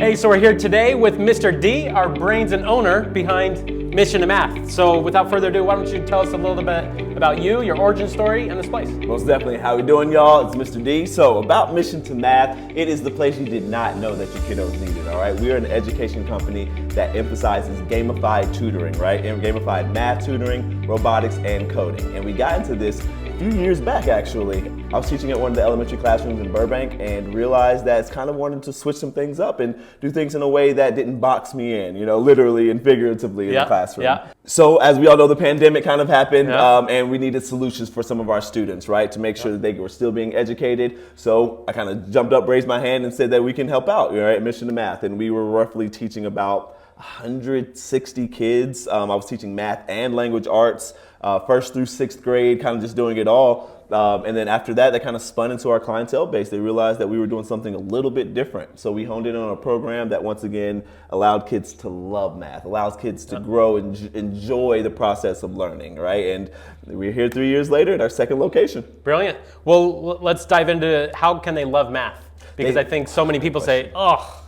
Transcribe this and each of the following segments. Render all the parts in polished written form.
Hey, so we're here today with Mr. D, our brains and owner behind Mission2Math. So without further ado, why don't you tell us a little bit about you, your origin story, and this place? Most definitely. How we doing, y'all? It's Mr. D. So about Mission2Math, it is the place you did not know that your kiddos needed, all right? We are an education company that emphasizes gamified tutoring, right? And gamified math tutoring, robotics, and coding. And we got into this a few years back, actually. I was teaching at one of the elementary classrooms in Burbank and realized that it's kind of wanted to switch some things up and do things in a way that didn't box me in, you know, literally and figuratively in the classroom. Yeah. So as we all know, the pandemic kind of happened and we needed solutions for some of our students, right, to make sure that they were still being educated. So I kind of jumped up, raised my hand and said that we can help out, right, at Mission2Math. And we were roughly teaching about 160 kids. I was teaching math and language arts, first through sixth grade, kind of just doing it all. And then after that, kind of spun into our clientele base. They realized that we were doing something a little bit different. So we honed in on a program that once again allowed kids to love math, allows kids to grow and enjoy the process of learning, right? And we're here 3 years later at our second location. Brilliant. Well, let's dive into how can they love math? Because I think so many people say, oh,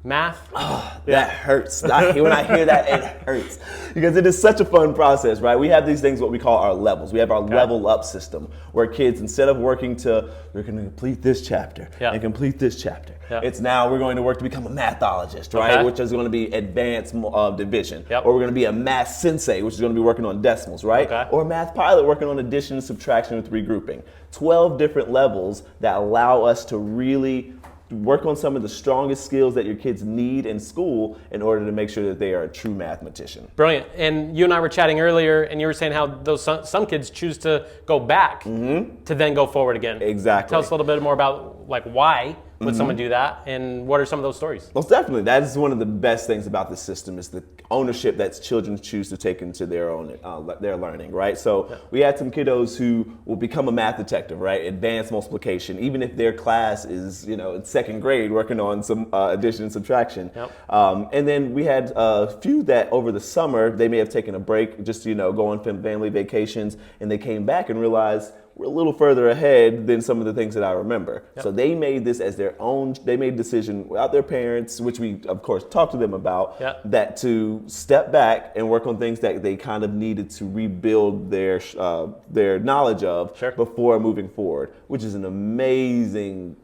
math? Oh, that hurts. When I hear that, it hurts. Because it is such a fun process, right? We have these things, what we call our levels. We have our level up system where kids, instead of working to, we're going to complete this chapter and complete this chapter. It's now we're going to work to become a mathologist, right? Which is going to be advanced division. Or we're going to be a math sensei, which is going to be working on decimals, right? Or a math pilot working on addition, subtraction, and regrouping. 12 different levels that allow us to really work on some of the strongest skills that your kids need in school in order to make sure that they are a true mathematician. Brilliant. And you and I were chatting earlier, and you were saying how those some kids choose to go back to then go forward again. Exactly. Tell us a little bit more about like why would someone do that, and what are some of those stories? Most definitely. That is one of the best things about the system is the ownership that children choose to take into their own their learning, right? So we had some kiddos who will become a math detective, right? Advanced multiplication, even if their class is, you know, in second grade working on some addition and subtraction. And then we had a few that over the summer, they may have taken a break, just, you know, go on family vacations, and they came back and realized we're a little further ahead than some of the things that I remember. So they made this as their own, they made a decision without their parents, which we of course talked to them about, that to step back and work on things that they kind of needed to rebuild their knowledge of before moving forward, which is an amazing,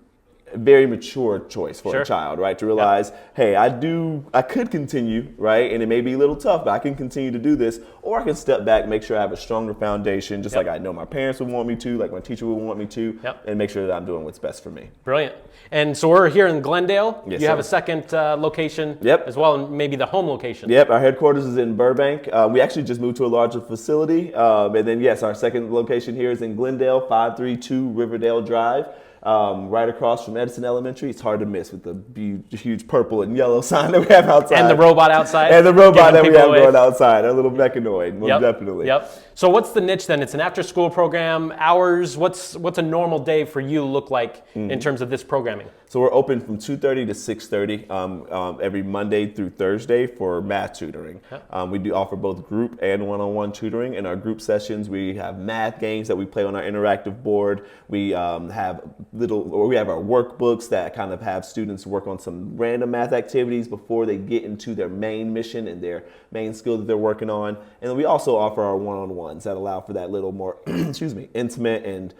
very mature choice for a child, right? To realize, hey, I could continue, right? And it may be a little tough, but I can continue to do this, or I can step back, make sure I have a stronger foundation, just like I know my parents would want me to, like my teacher would want me to, and make sure that I'm doing what's best for me. Brilliant. And so we're here in Glendale. Yes, you have a second location as well, and maybe the home location. Our headquarters is in Burbank. We actually just moved to a larger facility. And then, yes, our second location here is in Glendale, 532 Riverdale Drive. Right across from Edison Elementary. It's hard to miss with the huge purple and yellow sign that we have outside. And the robot outside. And the robot that we have going outside, our little mechanoid, most definitely. So what's the niche then? It's an after-school program, hours. What's a normal day for you look like in terms of this programming? So we're open from 2:30 to 6:30 every Monday through Thursday for math tutoring. We do offer both group and one-on-one tutoring. In our group sessions, we have math games that we play on our interactive board. We have our workbooks that kind of have students work on some random math activities before they get into their main mission and their main skill that they're working on. And then we also offer our one-on-ones that allow for that little more, intimate and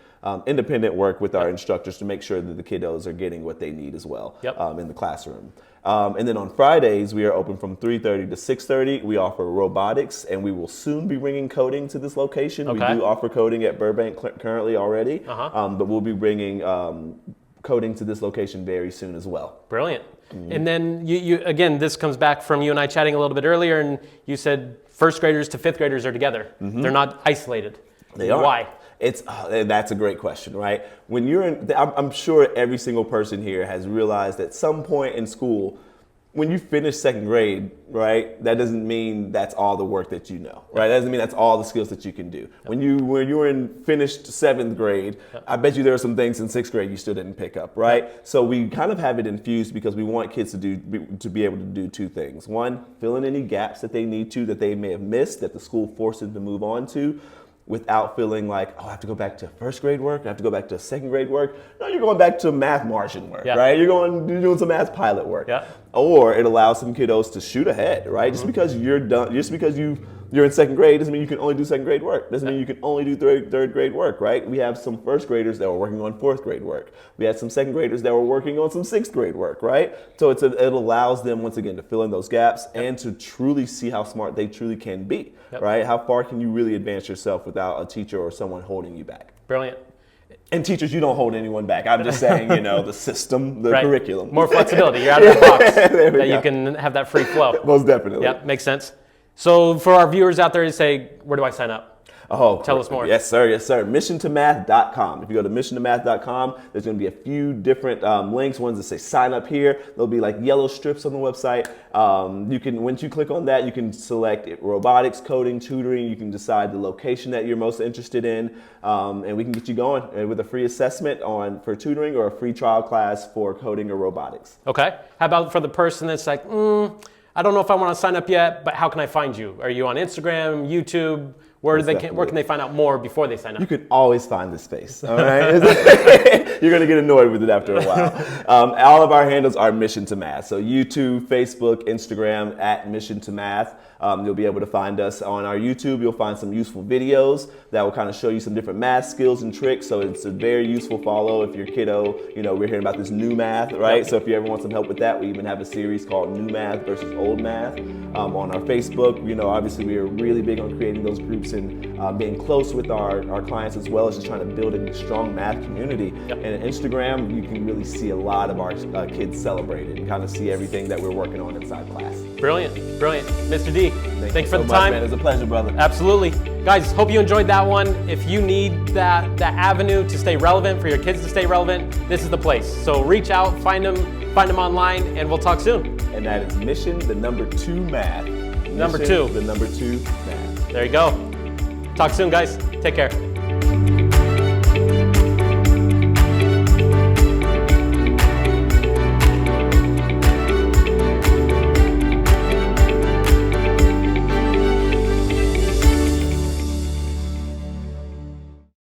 independent work with our instructors to make sure that the kiddos are getting what they need as well in the classroom. And then on Fridays, we are open from 3:30 to 6:30. We offer robotics, and we will soon be bringing coding to this location. We do offer coding at Burbank currently already, but we'll be bringing coding to this location very soon as well. Brilliant. And then you again, this comes back from you and I chatting a little bit earlier, and you said first graders to fifth graders are together. They're not isolated. They are. Why? That's a great question, right? When you're in, I'm sure every single person here has realized at some point in school, when you finish second grade, right, that doesn't mean that's all the work that you know, right? That doesn't mean that's all the skills that you can do. When you were in finished seventh grade, I bet you there are some things in sixth grade you still didn't pick up, right? So we kind of have it infused because we want kids to be able to do two things. One, fill in any gaps that they need to, that they may have missed, that the school forced them to move on to. without feeling like, oh, I have to go back to first grade work, I have to go back to second grade work. No, you're going back to math margin work, right? You're doing some math pilot work. Or it allows some kiddos to shoot ahead, right? Just because you're done, just because you're in second grade doesn't mean you can only do second grade work. Doesn't mean you can only do third grade work, right? We have some first graders that were working on fourth grade work. We had some second graders that were working on some sixth grade work, right? So it allows them, once again, to fill in those gaps and to truly see how smart they truly can be, right? How far can you really advance yourself without a teacher or someone holding you back? Brilliant. And teachers, you don't hold anyone back. I'm just saying, the system, the curriculum. More flexibility. You're out of the box. That you can have that free flow. Most definitely. Yep, makes sense. So for our viewers out there to say, where do I sign up? Oh, tell us more. Yes, sir. Yes, sir. Mission2Math.com. If you go to Mission2Math.com, there's going to be a few different links. Ones that say sign up here. There'll be like yellow strips on the website. Once you click on that, you can select robotics, coding, tutoring. You can decide the location that you're most interested in, and we can get you going with a free assessment for tutoring or a free trial class for coding or robotics. Okay. How about for the person that's like, I don't know if I want to sign up yet, but how can I find you? Are you on Instagram, YouTube? Where can they find out more before they sign up? You can always find this space, all right? You're going to get annoyed with it after a while. All of our handles are Mission2Math. So YouTube, Facebook, Instagram, at Mission2Math. You'll be able to find us on our YouTube. You'll find some useful videos that will kind of show you some different math skills and tricks. So it's a very useful follow if your kiddo, we're hearing about this new math, right? So if you ever want some help with that, we even have a series called New Math versus Old Math on our Facebook. Obviously we are really big on creating those groups and being close with our clients, as well as just trying to build a strong math community. And on Instagram, you can really see a lot of our kids celebrated and kind of see everything that we're working on inside class. Brilliant, brilliant. Mr. D, thanks for the time. Man. It was a pleasure, brother. Absolutely. Guys, hope you enjoyed that one. If you need that avenue to stay relevant, for your kids to stay relevant, this is the place. So reach out, find them online, and we'll talk soon. And that is Mission2Math. Number 2. The number 2 math. There you go. Talk soon, guys. Take care.